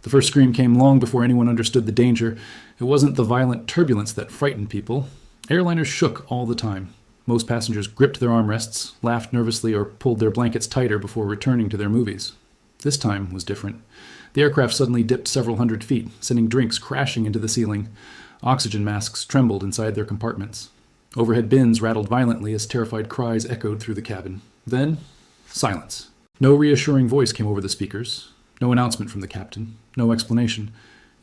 The first scream came long before anyone understood the danger. It wasn't the violent turbulence that frightened people. Airliners shook all the time. Most passengers gripped their armrests, laughed nervously, or pulled their blankets tighter before returning to their movies. This time was different. The aircraft suddenly dipped several hundred feet, sending drinks crashing into the ceiling. Oxygen masks trembled inside their compartments. Overhead bins rattled violently as terrified cries echoed through the cabin. Then, silence. No reassuring voice came over the speakers. No announcement from the captain. No explanation.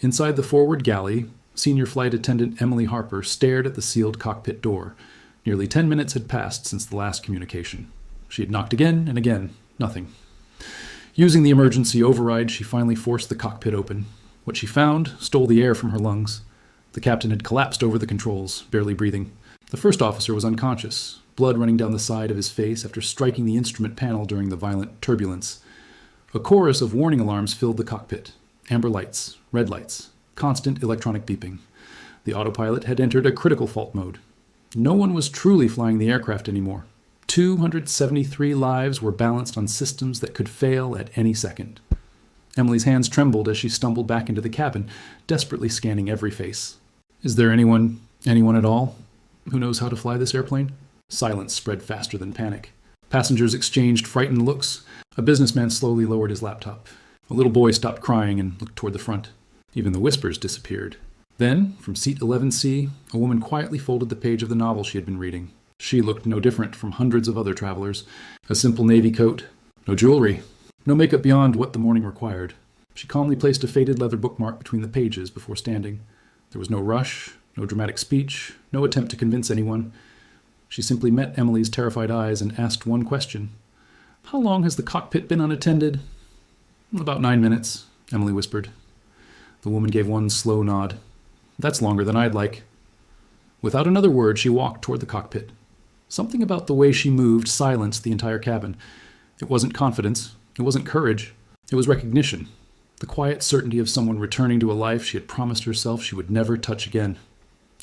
Inside the forward galley, senior flight attendant Emily Harper stared at the sealed cockpit door. Nearly 10 minutes had passed since the last communication. She had knocked again and again. Nothing. Using the emergency override, she finally forced the cockpit open. What she found stole the air from her lungs. The captain had collapsed over the controls, barely breathing. The first officer was unconscious, blood running down the side of his face after striking the instrument panel during the violent turbulence. A chorus of warning alarms filled the cockpit. Amber lights, red lights, constant electronic beeping. The autopilot had entered a critical fault mode. No one was truly flying the aircraft anymore. 273 lives were balanced on systems that could fail at any second. Emily's hands trembled as she stumbled back into the cabin, desperately scanning every face. Is there anyone at all, who knows how to fly this airplane? Silence spread faster than panic. Passengers exchanged frightened looks. A businessman slowly lowered his laptop. A little boy stopped crying and looked toward the front. Even the whispers disappeared. Then, from seat 11C, a woman quietly folded the page of the novel she had been reading. She looked no different from hundreds of other travelers. A simple navy coat, no jewelry, no makeup beyond what the morning required. She calmly placed a faded leather bookmark between the pages before standing. There was no rush, no dramatic speech, no attempt to convince anyone. She simply met Emily's terrified eyes and asked one question. "How long has the cockpit been unattended?" "About 9 minutes," Emily whispered. The woman gave one slow nod. "That's longer than I'd like." Without another word, she walked toward the cockpit. Something about the way she moved silenced the entire cabin. It wasn't confidence. It wasn't courage. It was recognition. The quiet certainty of someone returning to a life she had promised herself she would never touch again.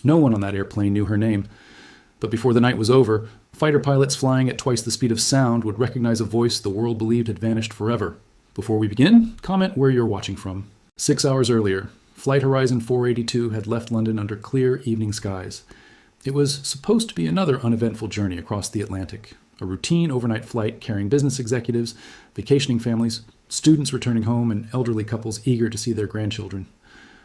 No one on that airplane knew her name. But before the night was over, fighter pilots flying at twice the speed of sound would recognize a voice the world believed had vanished forever. Before we begin, comment where you're watching from. 6 hours earlier, Flight Horizon 482 had left London under clear evening skies. It was supposed to be another uneventful journey across the Atlantic, a routine overnight flight carrying business executives, vacationing families, students returning home, and elderly couples eager to see their grandchildren.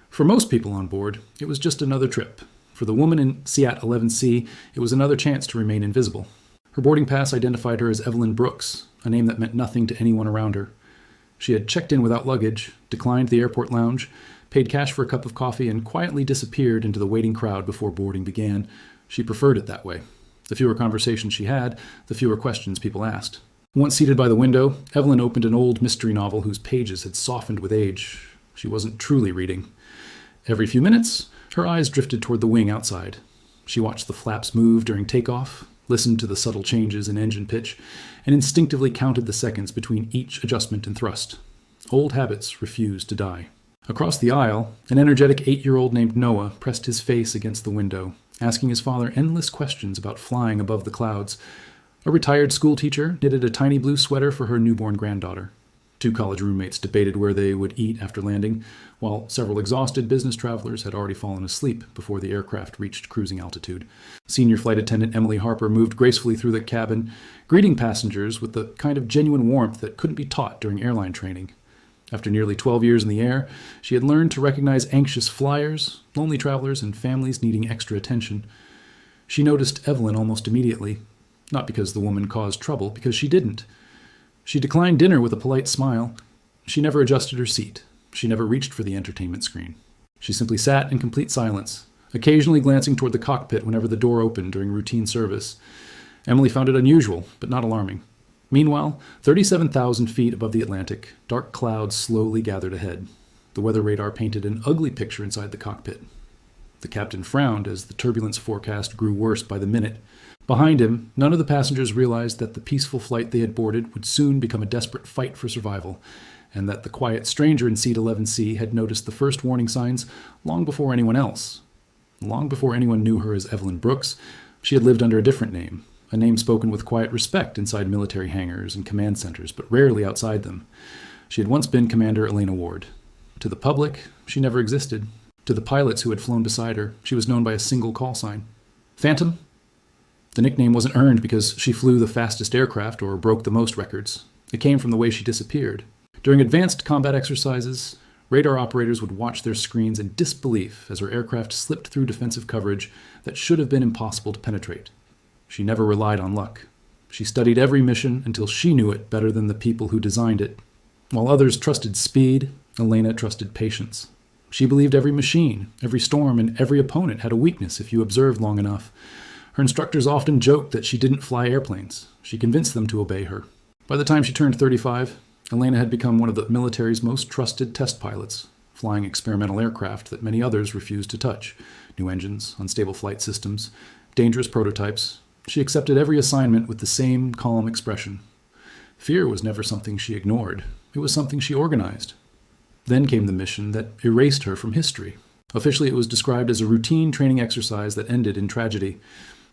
For most people on board, it was just another trip. For the woman in Seat 11C, it was another chance to remain invisible. Her boarding pass identified her as Evelyn Brooks, a name that meant nothing to anyone around her. She had checked in without luggage, declined the airport lounge, paid cash for a cup of coffee, and quietly disappeared into the waiting crowd before boarding began. She preferred it that way. The fewer conversations she had, the fewer questions people asked. Once seated by the window, Evelyn opened an old mystery novel whose pages had softened with age. She wasn't truly reading. Every few minutes, her eyes drifted toward the wing outside. She watched the flaps move during takeoff, listened to the subtle changes in engine pitch, and instinctively counted the seconds between each adjustment and thrust. Old habits refused to die. Across the aisle, an energetic 8-year-old named Noah pressed his face against the window, asking his father endless questions about flying above the clouds. A retired schoolteacher knitted a tiny blue sweater for her newborn granddaughter. 2 college roommates debated where they would eat after landing, while several exhausted business travelers had already fallen asleep before the aircraft reached cruising altitude. Senior flight attendant Emily Harper moved gracefully through the cabin, greeting passengers with the kind of genuine warmth that couldn't be taught during airline training. After nearly 12 years in the air, she had learned to recognize anxious flyers, lonely travelers, and families needing extra attention. She noticed Evelyn almost immediately, not because the woman caused trouble, because she didn't. She declined dinner with a polite smile. She never adjusted her seat. She never reached for the entertainment screen. She simply sat in complete silence, occasionally glancing toward the cockpit whenever the door opened during routine service. Emily found it unusual, but not alarming. Meanwhile, 37,000 feet above the Atlantic, dark clouds slowly gathered ahead. The weather radar painted an ugly picture inside the cockpit. The captain frowned as the turbulence forecast grew worse by the minute. Behind him, none of the passengers realized that the peaceful flight they had boarded would soon become a desperate fight for survival, and that the quiet stranger in seat 11C had noticed the first warning signs long before anyone else. Long before anyone knew her as Evelyn Brooks, she had lived under a different name, a name spoken with quiet respect inside military hangars and command centers, but rarely outside them. She had once been Commander Elena Ward. To the public, she never existed. To the pilots who had flown beside her, she was known by a single call sign. Phantom? The nickname wasn't earned because she flew the fastest aircraft or broke the most records. It came from the way she disappeared. During advanced combat exercises, radar operators would watch their screens in disbelief as her aircraft slipped through defensive coverage that should have been impossible to penetrate. She never relied on luck. She studied every mission until she knew it better than the people who designed it. While others trusted speed, Elena trusted patience. She believed every machine, every storm, and every opponent had a weakness if you observed long enough. Her instructors often joked that she didn't fly airplanes. She convinced them to obey her. By the time she turned 35, Elena had become one of the military's most trusted test pilots, flying experimental aircraft that many others refused to touch. New engines, unstable flight systems, dangerous prototypes. She accepted every assignment with the same calm expression. Fear was never something she ignored. It was something she organized. Then came the mission that erased her from history. Officially, it was described as a routine training exercise that ended in tragedy.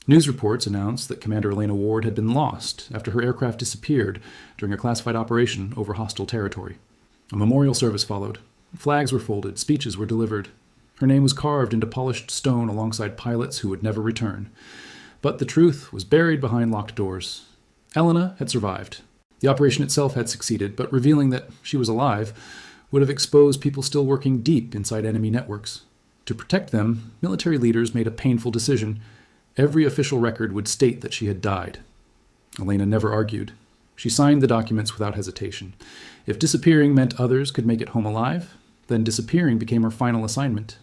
News reports announced that Commander Elena Ward had been lost after her aircraft disappeared during a classified operation over hostile territory. A memorial service followed. Flags were folded, speeches were delivered. Her name was carved into polished stone alongside pilots who would never return. But the truth was buried behind locked doors. Elena had survived. The operation itself had succeeded, but revealing that she was alive would have exposed people still working deep inside enemy networks. To protect them, military leaders made a painful decision. Every official record would state that she had died. Elena never argued. She signed the documents without hesitation. If disappearing meant others could make it home alive, then disappearing became her final assignment.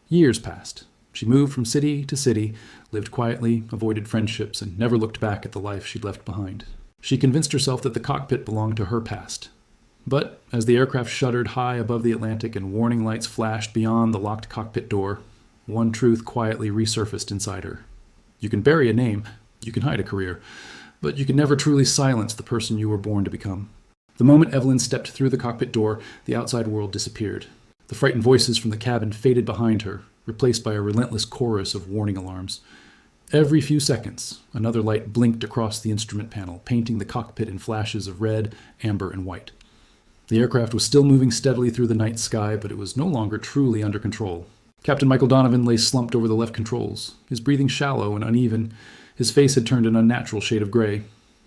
Years passed. She moved from city to city, lived quietly, avoided friendships, and never looked back at the life she'd left behind. She convinced herself that the cockpit belonged to her past. But as the aircraft shuddered high above the Atlantic and warning lights flashed beyond the locked cockpit door, one truth quietly resurfaced inside her. You can bury a name, you can hide a career, but you can never truly silence the person you were born to become. The moment Evelyn stepped through the cockpit door, the outside world disappeared. The frightened voices from the cabin faded behind her, replaced by a relentless chorus of warning alarms. Every few seconds, another light blinked across the instrument panel, painting the cockpit in flashes of red, amber, and white. The aircraft was still moving steadily through the night sky, but it was no longer truly under control. Captain Michael Donovan lay slumped over the left controls, his breathing shallow and uneven. His face had turned an unnatural shade of gray.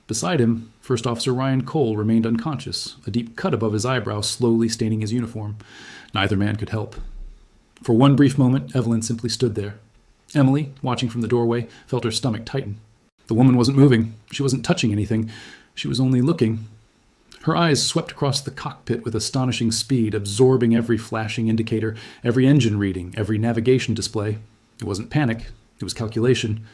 Beside him, First Officer Ryan Cole remained unconscious, a deep cut above his eyebrow slowly staining his uniform. Neither man could help. For one brief moment, Evelyn simply stood there. Emily, watching from the doorway, felt her stomach tighten. The woman wasn't moving. She wasn't touching anything. She was only looking. Her eyes swept across the cockpit with astonishing speed, absorbing every flashing indicator, every engine reading, every navigation display. It wasn't panic. It was calculation.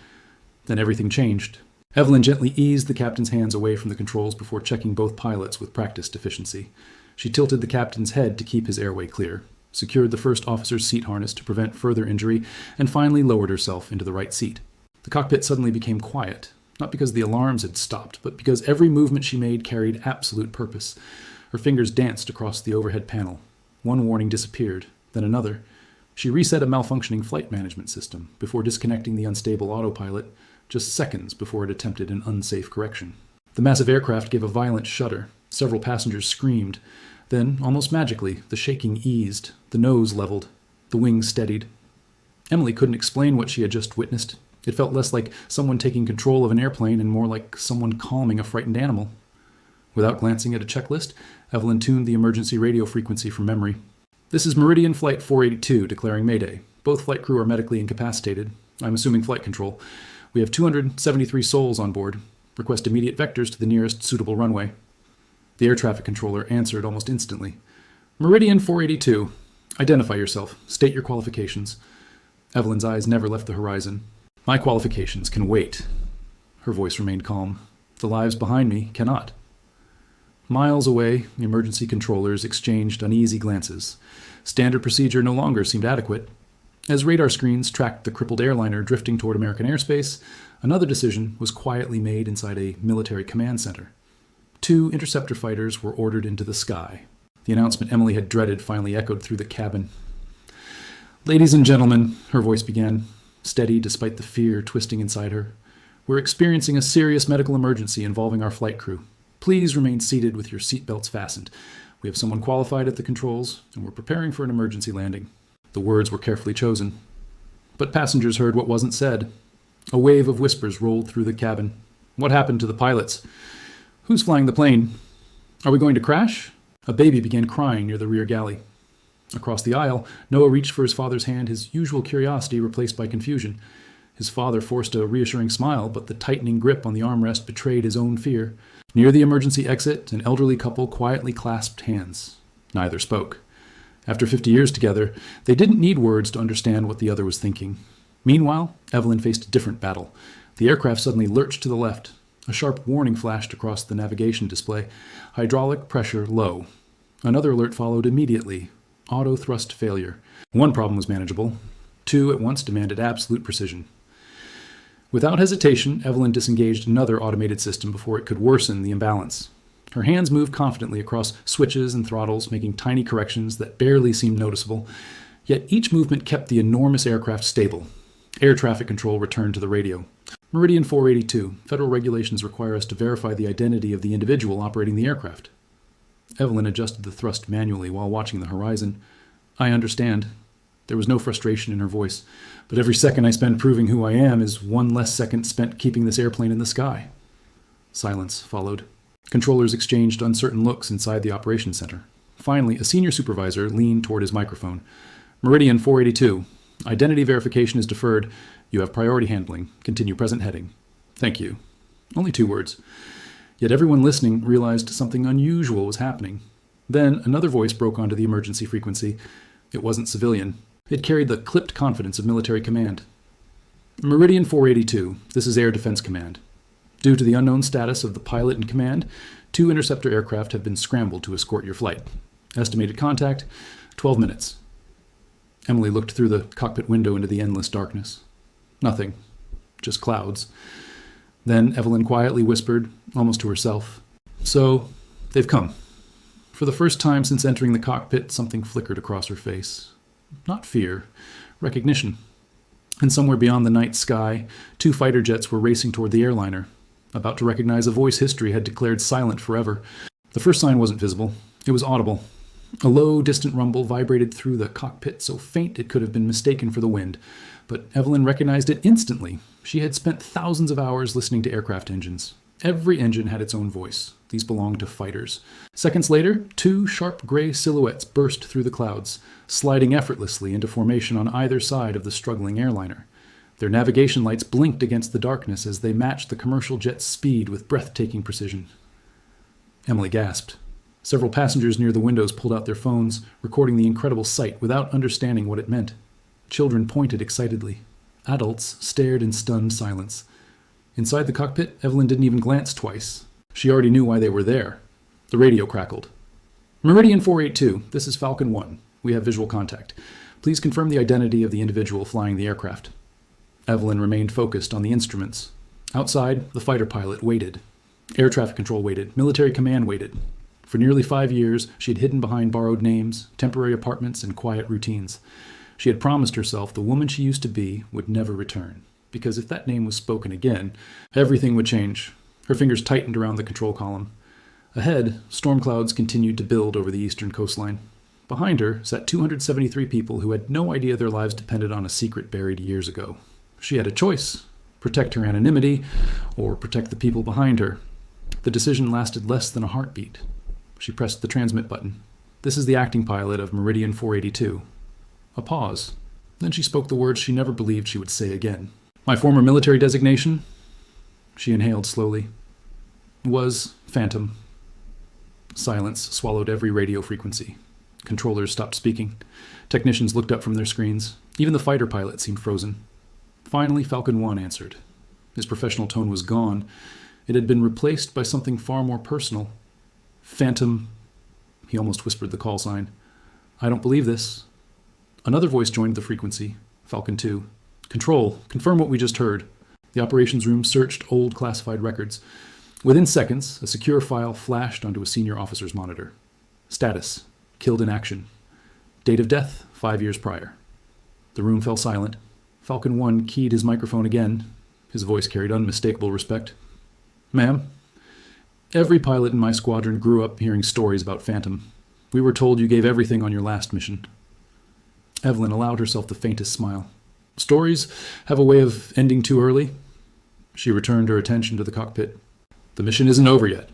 Then everything changed. Evelyn gently eased the captain's hands away from the controls before checking both pilots with practiced efficiency. She tilted the captain's head to keep his airway clear, secured the first officer's seat harness to prevent further injury, and finally lowered herself into the right seat. The cockpit suddenly became quiet. Not because the alarms had stopped, but because every movement she made carried absolute purpose. Her fingers danced across the overhead panel. One warning disappeared, then another. She reset a malfunctioning flight management system before disconnecting the unstable autopilot, just seconds before it attempted an unsafe correction. The massive aircraft gave a violent shudder. Several passengers screamed. Then, almost magically, the shaking eased, the nose leveled, the wings steadied. Emily couldn't explain what she had just witnessed. It felt less like someone taking control of an airplane and more like someone calming a frightened animal. Without glancing at a checklist, Evelyn tuned the emergency radio frequency from memory. "This is Meridian Flight 482, declaring Mayday. Both flight crew are medically incapacitated. I'm assuming flight control. We have 273 souls on board. Request immediate vectors to the nearest suitable runway." The air traffic controller answered almost instantly. "Meridian 482. Identify yourself. State your qualifications." Evelyn's eyes never left the horizon. "My qualifications can wait." Her voice remained calm. "The lives behind me cannot." Miles away, emergency controllers exchanged uneasy glances. Standard procedure no longer seemed adequate. As radar screens tracked the crippled airliner drifting toward American airspace, another decision was quietly made inside a military command center. 2 interceptor fighters were ordered into the sky. The announcement Emily had dreaded finally echoed through the cabin. "Ladies and gentlemen," her voice began, steady despite the fear twisting inside her, "we're experiencing a serious medical emergency involving our flight crew. Please remain seated with your seatbelts fastened. We have someone qualified at the controls, and we're preparing for an emergency landing. The words were carefully chosen. But passengers heard what wasn't said. A wave of whispers rolled through the cabin. What happened to the pilots? Who's flying the plane? Are we going to crash? A baby began crying near the rear galley. Across the aisle, Noah reached for his father's hand, his usual curiosity replaced by confusion. His father forced a reassuring smile, but the tightening grip on the armrest betrayed his own fear. Near the emergency exit, an elderly couple quietly clasped hands. Neither spoke. After 50 years together, they didn't need words to understand what the other was thinking. Meanwhile, Evelyn faced a different battle. The aircraft suddenly lurched to the left. A sharp warning flashed across the navigation display. Hydraulic pressure low. Another alert followed immediately. Auto thrust failure. One problem was manageable. Two at once demanded absolute precision. Without hesitation, Evelyn disengaged another automated system before it could worsen the imbalance. Her hands moved confidently across switches and throttles, making tiny corrections that barely seemed noticeable. Yet each movement kept the enormous aircraft stable. Air traffic control returned to the radio. Meridian 482. Federal regulations require us to verify the identity of the individual operating the aircraft. Evelyn adjusted the thrust manually while watching the horizon. I understand. There was no frustration in her voice. But every second I spend proving who I am is one less second spent keeping this airplane in the sky. Silence followed. Controllers exchanged uncertain looks inside the operations center. Finally, a senior supervisor leaned toward his microphone. Meridian 482. Identity verification is deferred. You have priority handling. Continue present heading. Thank you. Only 2 words. Yet everyone listening realized something unusual was happening. Then another voice broke onto the emergency frequency. It wasn't civilian. It carried the clipped confidence of military command. Meridian 482. This is Air Defense Command. Due to the unknown status of the pilot in command, 2 interceptor aircraft have been scrambled to escort your flight. Estimated contact, 12 minutes. Emily looked through the cockpit window into the endless darkness. Nothing. Just clouds. Then Evelyn quietly whispered, almost to herself, So, they've come. For the first time since entering the cockpit, something flickered across her face. Not fear, recognition. And somewhere beyond the night sky, 2 fighter jets were racing toward the airliner. About to recognize a voice history had declared silent forever. The first sign wasn't visible. It was audible. A low, distant rumble vibrated through the cockpit, so faint it could have been mistaken for the wind. But Evelyn recognized it instantly. She had spent thousands of hours listening to aircraft engines. Every engine had its own voice. These belonged to fighters. Seconds later, 2 sharp gray silhouettes burst through the clouds, sliding effortlessly into formation on either side of the struggling airliner. Their navigation lights blinked against the darkness as they matched the commercial jet's speed with breathtaking precision. Emily gasped. Several passengers near the windows pulled out their phones, recording the incredible sight without understanding what it meant. Children pointed excitedly. Adults stared in stunned silence. Inside the cockpit, Evelyn didn't even glance twice. She already knew why they were there. The radio crackled. Meridian 482, this is Falcon 1. We have visual contact. Please confirm the identity of the individual flying the aircraft. Evelyn remained focused on the instruments. Outside, the fighter pilot waited. Air traffic control waited. Military command waited. For nearly 5 years, she had hidden behind borrowed names, temporary apartments, and quiet routines. She had promised herself the woman she used to be would never return, because if that name was spoken again, everything would change. Her fingers tightened around the control column. Ahead, storm clouds continued to build over the eastern coastline. Behind her sat 273 people who had no idea their lives depended on a secret buried years ago. She had a choice: protect her anonymity or protect the people behind her. The decision lasted less than a heartbeat. She pressed the transmit button. This is the acting pilot of Meridian 482. A pause. Then she spoke the words she never believed she would say again. My former military designation, she inhaled slowly, was Phantom. Silence swallowed every radio frequency. Controllers stopped speaking. Technicians looked up from their screens. Even the fighter pilot seemed frozen. Finally, Falcon 1 answered. His professional tone was gone. It had been replaced by something far more personal. Phantom, he almost whispered the call sign. I don't believe this. Another voice joined the frequency. Falcon 2. Control, confirm what we just heard. The operations room searched old classified records. Within seconds, a secure file flashed onto a senior officer's monitor. Status: killed in action. Date of death: 5 years prior. The room fell silent. Falcon 1 keyed his microphone again. His voice carried unmistakable respect. Ma'am, every pilot in my squadron grew up hearing stories about Phantom. We were told you gave everything on your last mission. Evelyn allowed herself the faintest smile. Stories have a way of ending too early. She returned her attention to the cockpit. The mission isn't over yet.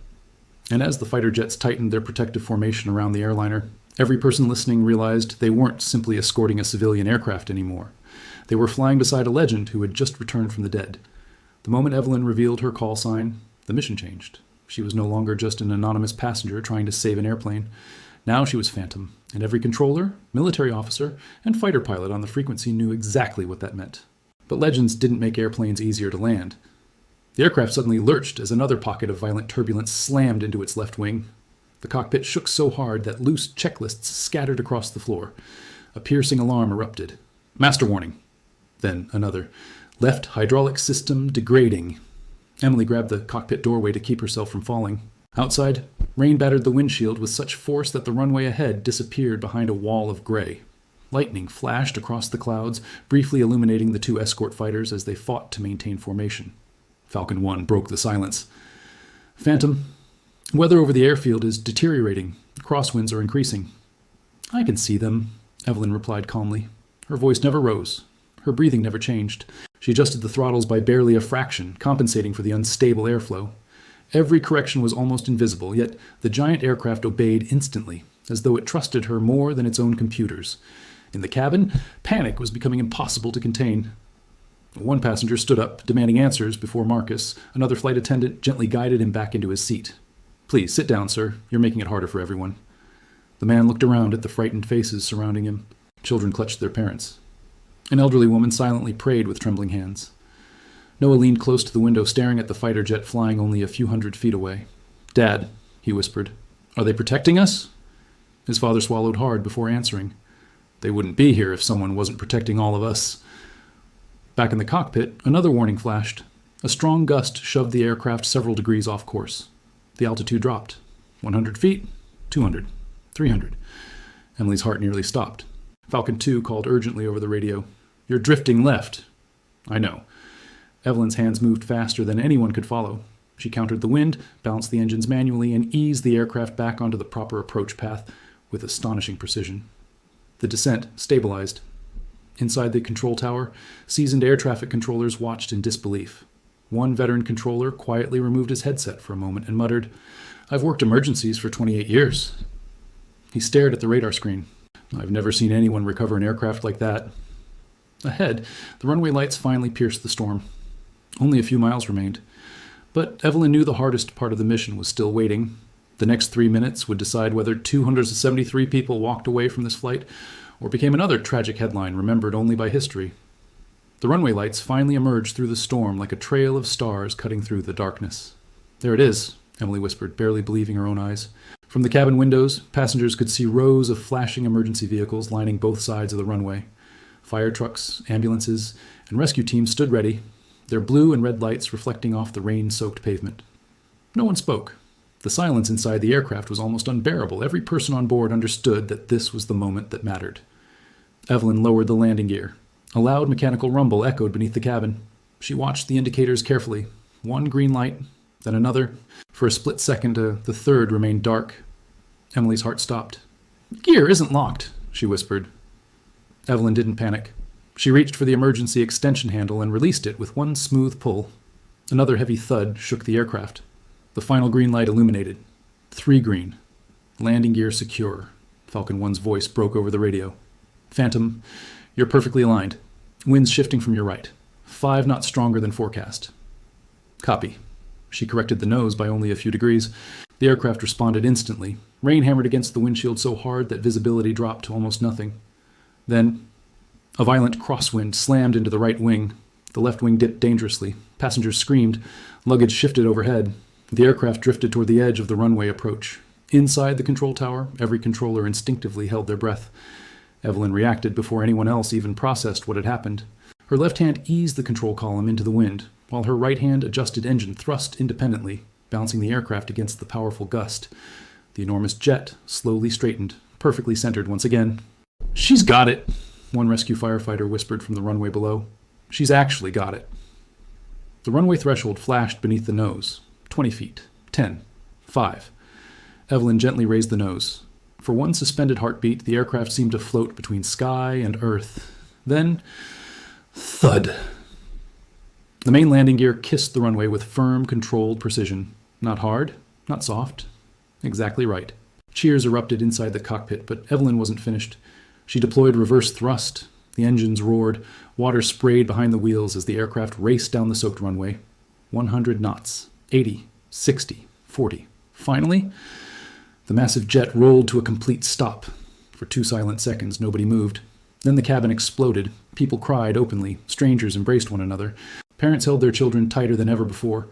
And as the fighter jets tightened their protective formation around the airliner, every person listening realized they weren't simply escorting a civilian aircraft anymore. They were flying beside a legend who had just returned from the dead. The moment Evelyn revealed her call sign, the mission changed. She was no longer just an anonymous passenger trying to save an airplane. Now she was Phantom, and every controller, military officer, and fighter pilot on the frequency knew exactly what that meant. But legends didn't make airplanes easier to land. The aircraft suddenly lurched as another pocket of violent turbulence slammed into its left wing. The cockpit shook so hard that loose checklists scattered across the floor. A piercing alarm erupted. Master warning. Then another. Left hydraulic system degrading. Emily grabbed the cockpit doorway to keep herself from falling. Outside, rain battered the windshield with such force that the runway ahead disappeared behind a wall of gray. Lightning flashed across the clouds, briefly illuminating the two escort fighters as they fought to maintain formation. Falcon 1 broke the silence. Phantom, weather over the airfield is deteriorating. Crosswinds are increasing. I can see them, Evelyn replied calmly. Her voice never rose. Her breathing never changed. She adjusted the throttles by barely a fraction, compensating for the unstable airflow. Every correction was almost invisible, yet the giant aircraft obeyed instantly, as though it trusted her more than its own computers. In the cabin, panic was becoming impossible to contain. One passenger stood up, demanding answers before Marcus. Another flight attendant gently guided him back into his seat. Please, sit down, sir. You're making it harder for everyone. The man looked around at the frightened faces surrounding him. Children clutched their parents. An elderly woman silently prayed with trembling hands. Noah leaned close to the window, staring at the fighter jet flying only a few hundred feet away. Dad, he whispered, are they protecting us? His father swallowed hard before answering. They wouldn't be here if someone wasn't protecting all of us. Back in the cockpit, another warning flashed. A strong gust shoved the aircraft several degrees off course. The altitude dropped. 100 feet, 200, 300. Emily's heart nearly stopped. Falcon 2 called urgently over the radio. You're drifting left. I know. Evelyn's hands moved faster than anyone could follow. She countered the wind, balanced the engines manually, and eased the aircraft back onto the proper approach path with astonishing precision. The descent stabilized. Inside the control tower, seasoned air traffic controllers watched in disbelief. One veteran controller quietly removed his headset for a moment and muttered, I've worked emergencies for 28 years. He stared at the radar screen. I've never seen anyone recover an aircraft like that. Ahead, the runway lights finally pierced the storm. Only a few miles remained. But Evelyn knew the hardest part of the mission was still waiting. The next 3 minutes would decide whether 273 people walked away from this flight or became another tragic headline remembered only by history. The runway lights finally emerged through the storm like a trail of stars cutting through the darkness. There it is, Emily whispered, barely believing her own eyes. From the cabin windows, passengers could see rows of flashing emergency vehicles lining both sides of the runway. Fire trucks, ambulances, and rescue teams stood ready, their blue and red lights reflecting off the rain-soaked pavement. No one spoke. The silence inside the aircraft was almost unbearable. Every person on board understood that this was the moment that mattered. Evelyn lowered the landing gear. A loud mechanical rumble echoed beneath the cabin. She watched the indicators carefully. One green light, then another. For a split second, the third remained dark. Emily's heart stopped. Gear isn't locked, she whispered. Evelyn didn't panic. She reached for the emergency extension handle and released it with one smooth pull. Another heavy thud shook the aircraft. The final green light illuminated. 3 green. Landing gear secure. Falcon 1's voice broke over the radio. Phantom, you're perfectly aligned. Winds shifting from your right. 5 knots stronger than forecast. Copy. She corrected the nose by only a few degrees. The aircraft responded instantly. Rain hammered against the windshield so hard that visibility dropped to almost nothing. Then, a violent crosswind slammed into the right wing. The left wing dipped dangerously. Passengers screamed. Luggage shifted overhead. The aircraft drifted toward the edge of the runway approach. Inside the control tower, every controller instinctively held their breath. Evelyn reacted before anyone else even processed what had happened. Her left hand eased the control column into the wind, while her right hand adjusted engine thrust independently, bouncing the aircraft against the powerful gust. The enormous jet slowly straightened, perfectly centered once again. She's got it, one rescue firefighter whispered from the runway below. She's actually got it. The runway threshold flashed beneath the nose. 20 feet. 10. 5. Evelyn gently raised the nose. For one suspended heartbeat, the aircraft seemed to float between sky and earth. Then, thud. The main landing gear kissed the runway with firm, controlled precision. Not hard, not soft. Exactly right. Cheers erupted inside the cockpit, but Evelyn wasn't finished. She deployed reverse thrust. The engines roared. Water sprayed behind the wheels as the aircraft raced down the soaked runway. 100 knots. 80. 60. 40. Finally, the massive jet rolled to a complete stop. For 2 silent seconds, nobody moved. Then the cabin exploded. People cried openly. Strangers embraced one another. Parents held their children tighter than ever before.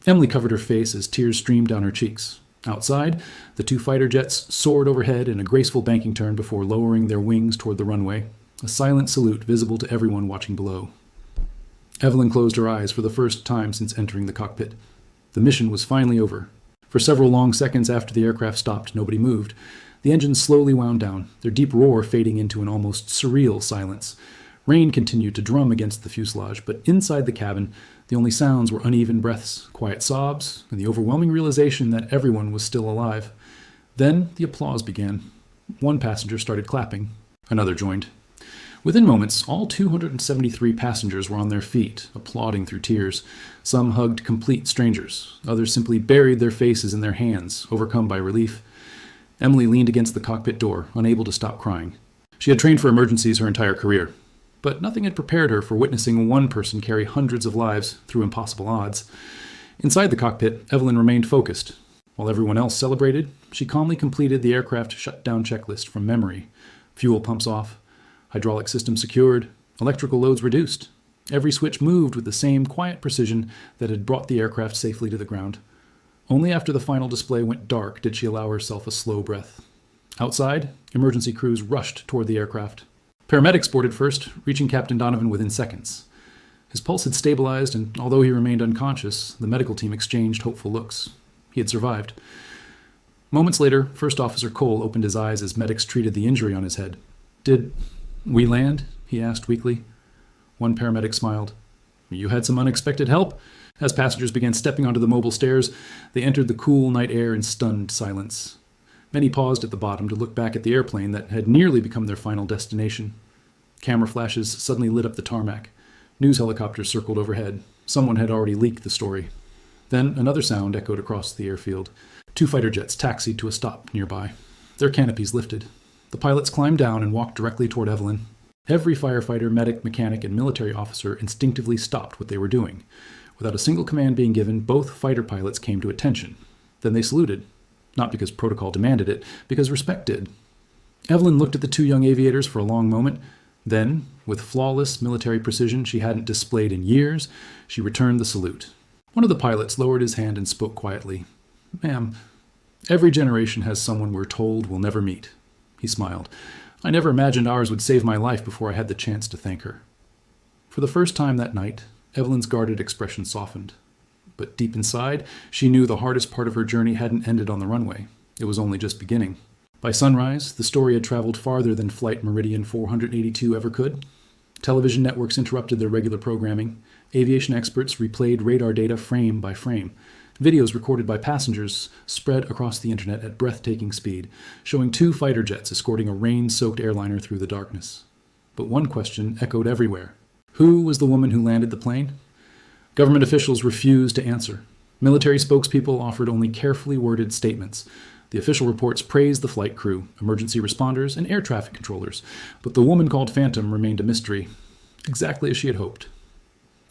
Emily covered her face as tears streamed down her cheeks. Outside, the 2 fighter jets soared overhead in a graceful banking turn before lowering their wings toward the runway, a silent salute visible to everyone watching below. Evelyn closed her eyes for the first time since entering the cockpit. The mission was finally over. For several long seconds after the aircraft stopped, nobody moved. The engines slowly wound down, their deep roar fading into an almost surreal silence. Rain continued to drum against the fuselage, but inside the cabin, the only sounds were uneven breaths, quiet sobs, and the overwhelming realization that everyone was still alive. Then the applause began. One passenger started clapping. Another joined. Within moments, all 273 passengers were on their feet, applauding through tears. Some hugged complete strangers. Others simply buried their faces in their hands, overcome by relief. Emily leaned against the cockpit door, unable to stop crying. She had trained for emergencies her entire career, but nothing had prepared her for witnessing one person carry hundreds of lives through impossible odds. Inside the cockpit, Evelyn remained focused. While everyone else celebrated, she calmly completed the aircraft shutdown checklist from memory. Fuel pumps off, hydraulic system secured, electrical loads reduced. Every switch moved with the same quiet precision that had brought the aircraft safely to the ground. Only after the final display went dark did she allow herself a slow breath. Outside, emergency crews rushed toward the aircraft. Paramedics boarded first, reaching Captain Donovan within seconds. His pulse had stabilized, and although he remained unconscious, the medical team exchanged hopeful looks. He had survived. Moments later, First Officer Cole opened his eyes as medics treated the injury on his head. "Did we land?" he asked weakly. One paramedic smiled. "You had some unexpected help." As passengers began stepping onto the mobile stairs, they entered the cool night air in stunned silence. Many paused at the bottom to look back at the airplane that had nearly become their final destination. Camera flashes suddenly lit up the tarmac. News helicopters circled overhead. Someone had already leaked the story. Then another sound echoed across the airfield. 2 fighter jets taxied to a stop nearby. Their canopies lifted. The pilots climbed down and walked directly toward Evelyn. Every firefighter, medic, mechanic, and military officer instinctively stopped what they were doing. Without a single command being given, both fighter pilots came to attention. Then they saluted. Not because protocol demanded it, because respect did. Evelyn looked at the 2 young aviators for a long moment. Then, with flawless military precision she hadn't displayed in years, she returned the salute. One of the pilots lowered his hand and spoke quietly. "Ma'am, every generation has someone we're told we'll never meet." He smiled. "I never imagined ours would save my life before I had the chance to thank her." For the first time that night, Evelyn's guarded expression softened. But deep inside, she knew the hardest part of her journey hadn't ended on the runway. It was only just beginning. By sunrise, the story had traveled farther than Flight Meridian 482 ever could. Television networks interrupted their regular programming. Aviation experts replayed radar data frame by frame. Videos recorded by passengers spread across the internet at breathtaking speed, showing 2 fighter jets escorting a rain-soaked airliner through the darkness. But one question echoed everywhere. Who was the woman who landed the plane? Government officials refused to answer. Military spokespeople offered only carefully worded statements. The official reports praised the flight crew, emergency responders, and air traffic controllers, but the woman called Phantom remained a mystery, exactly as she had hoped.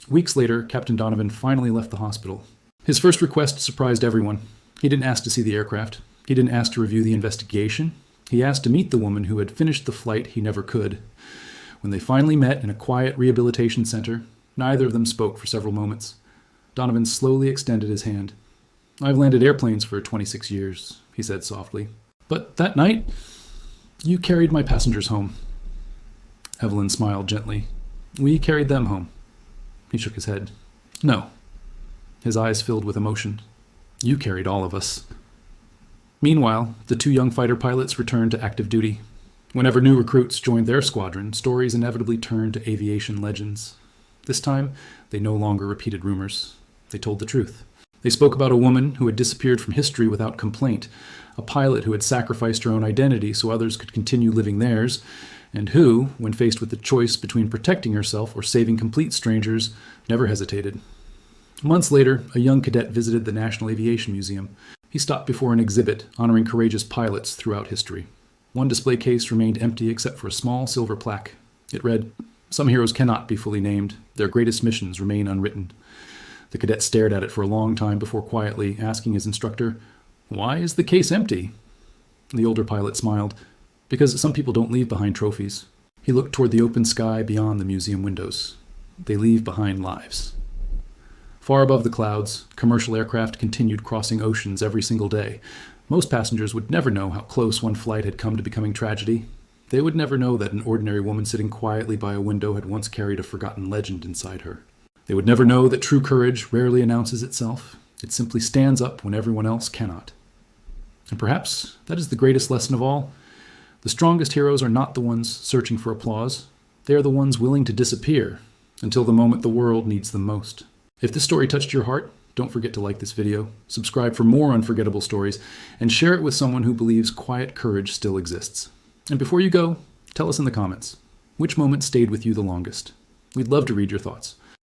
Weeks later, Captain Donovan finally left the hospital. His first request surprised everyone. He didn't ask to see the aircraft. He didn't ask to review the investigation. He asked to meet the woman who had finished the flight he never could. When they finally met in a quiet rehabilitation center, neither of them spoke for several moments. Donovan slowly extended his hand. "I've landed airplanes for 26 years, he said softly. "But that night, you carried my passengers home." Evelyn smiled gently. "We carried them home." He shook his head. "No." His eyes filled with emotion. "You carried all of us." Meanwhile, the 2 young fighter pilots returned to active duty. Whenever new recruits joined their squadron, stories inevitably turned to aviation legends. This time, they no longer repeated rumors. They told the truth. They spoke about a woman who had disappeared from history without complaint, a pilot who had sacrificed her own identity so others could continue living theirs, and who, when faced with the choice between protecting herself or saving complete strangers, never hesitated. Months later, a young cadet visited the National Aviation Museum. He stopped before an exhibit honoring courageous pilots throughout history. One display case remained empty except for a small silver plaque. It read, "Some heroes cannot be fully named. Their greatest missions remain unwritten." The cadet stared at it for a long time before quietly asking his instructor, "Why is the case empty?" The older pilot smiled, "Because some people don't leave behind trophies." He looked toward the open sky beyond the museum windows. They leave behind lives. Far above the clouds, commercial aircraft continued crossing oceans every single day. Most passengers would never know how close one flight had come to becoming tragedy. They would never know that an ordinary woman sitting quietly by a window had once carried a forgotten legend inside her. They would never know that true courage rarely announces itself. It simply stands up when everyone else cannot. And perhaps that is the greatest lesson of all. The strongest heroes are not the ones searching for applause. They are the ones willing to disappear until the moment the world needs them most. If this story touched your heart, don't forget to like this video, subscribe for more unforgettable stories, and share it with someone who believes quiet courage still exists. And before you go, tell us in the comments, which moment stayed with you the longest? We'd love to read your thoughts.